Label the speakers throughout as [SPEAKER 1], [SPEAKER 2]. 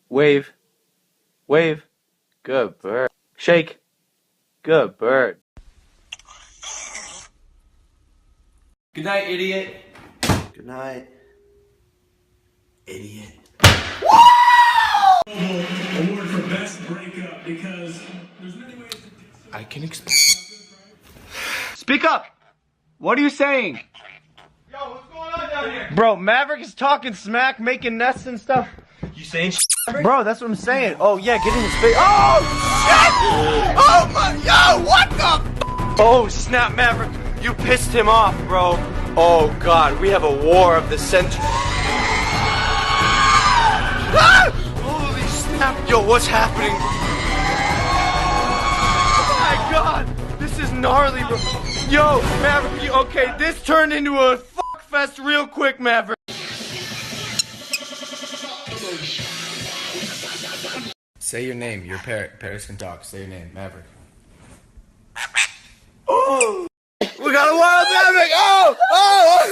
[SPEAKER 1] Wave. Wave. Good bird. Shake. Good bird. Good night, idiot.
[SPEAKER 2] Good night, idiot.
[SPEAKER 3] Award for best breakup because there's many ways to
[SPEAKER 1] I can explain. Speak up! What are you saying?
[SPEAKER 4] Yo, what's going on down here?
[SPEAKER 1] Bro, Maverick is talking smack, making nests and stuff.
[SPEAKER 4] You saying
[SPEAKER 1] Bro, that's what I'm saying. Oh, yeah, get in his face. Oh, shit! Oh, my, yo, what the? Oh, snap, Maverick. You pissed him off, bro. Oh, God, we have a war of the century. Ah! Holy snap. Yo, what's happening? Oh, my God. This is gnarly, bro. Yo, Maverick, you okay? This turned into a fuck fest real quick, Maverick.
[SPEAKER 5] Say your name. You're Parrot. Parrots can talk. Say your name. Maverick.
[SPEAKER 1] Oh! We got a wild Maverick! Oh! Oh!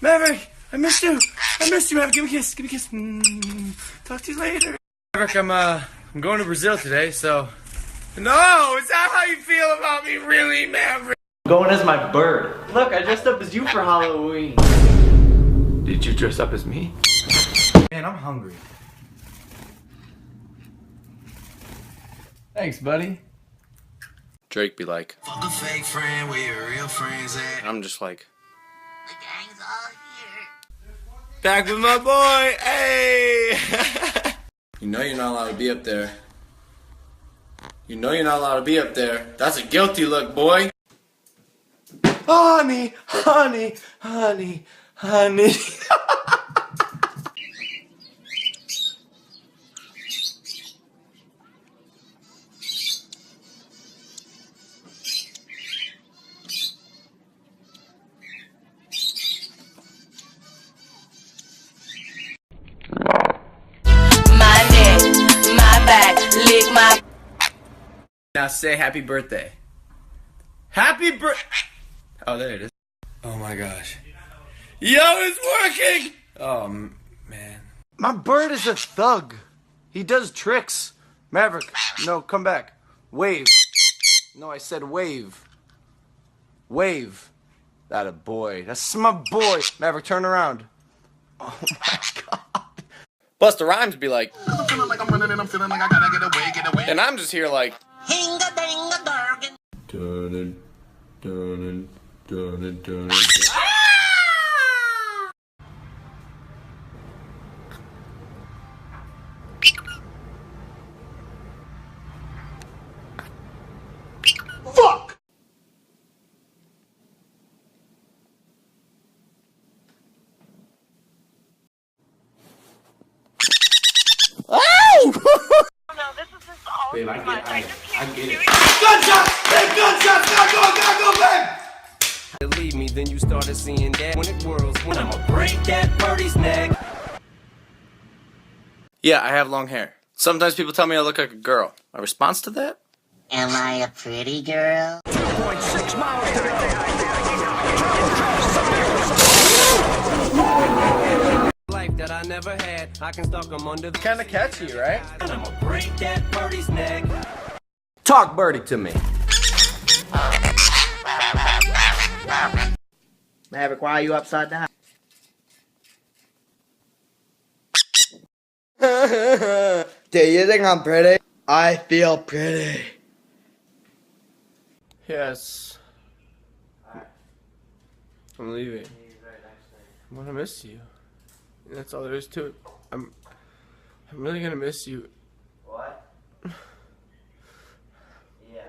[SPEAKER 1] Maverick! Maverick! I missed you! I missed you, Maverick! Give me a kiss! Give me a kiss! Talk to you later.
[SPEAKER 5] Maverick, I'm going to Brazil today, so.
[SPEAKER 1] No! Is that how you feel about me, really, Maverick?
[SPEAKER 4] I'm going as my bird. Look, I dressed up as you for Halloween.
[SPEAKER 1] Did you dress up as me?
[SPEAKER 5] Man, I'm hungry. Thanks, buddy.
[SPEAKER 1] Drake be like,
[SPEAKER 2] Fuck a fake friend where your real friends at.
[SPEAKER 1] I'm just like,
[SPEAKER 2] The gang's all here.
[SPEAKER 1] back with my boy! Hey!
[SPEAKER 5] You know you're not allowed to be up there. You know you're not allowed to be up there. That's a guilty look, boy.
[SPEAKER 1] Honey, honey, honey, honey.
[SPEAKER 6] My neck, my back, lick my.
[SPEAKER 5] Now say happy birthday. Happy birthday. Oh, there it is. Oh my gosh.
[SPEAKER 1] Yo, it's working!
[SPEAKER 5] Oh, man.
[SPEAKER 1] My bird is a thug. He does tricks. Maverick, no, come back. Wave. No, I said wave. Wave. That a boy. That's my boy. Maverick, turn around. Oh my God. Busta Rhymes be like,
[SPEAKER 2] I'm feeling like I'm running and I'm feeling like I gotta get away.
[SPEAKER 1] and I'm just here like,
[SPEAKER 2] Hinga-dinga-dargan.
[SPEAKER 5] Dun dun dun dun.
[SPEAKER 2] Fuck!
[SPEAKER 4] Babe, I get it.
[SPEAKER 1] gunshots! Big gunshots! Gotta go, babe!
[SPEAKER 7] Leave me, then you started seeing that when it whirls, when I'ma break that birdie's neck.
[SPEAKER 1] Yeah, I have long hair. Sometimes people tell me I look like a girl. My response to that?
[SPEAKER 8] Am I a pretty girl?
[SPEAKER 7] Life that I never had, I can stalk them under the
[SPEAKER 1] Kinda catchy, right?
[SPEAKER 7] and I'ma break that birdie's neck.
[SPEAKER 4] Talk birdie to me.
[SPEAKER 8] Maverick, why are you upside down?
[SPEAKER 2] Do you think I'm pretty? I feel pretty.
[SPEAKER 1] Yes. I'm leaving. I'm gonna miss you. That's all there is to it. I'm really gonna miss you.
[SPEAKER 8] What? Yeah.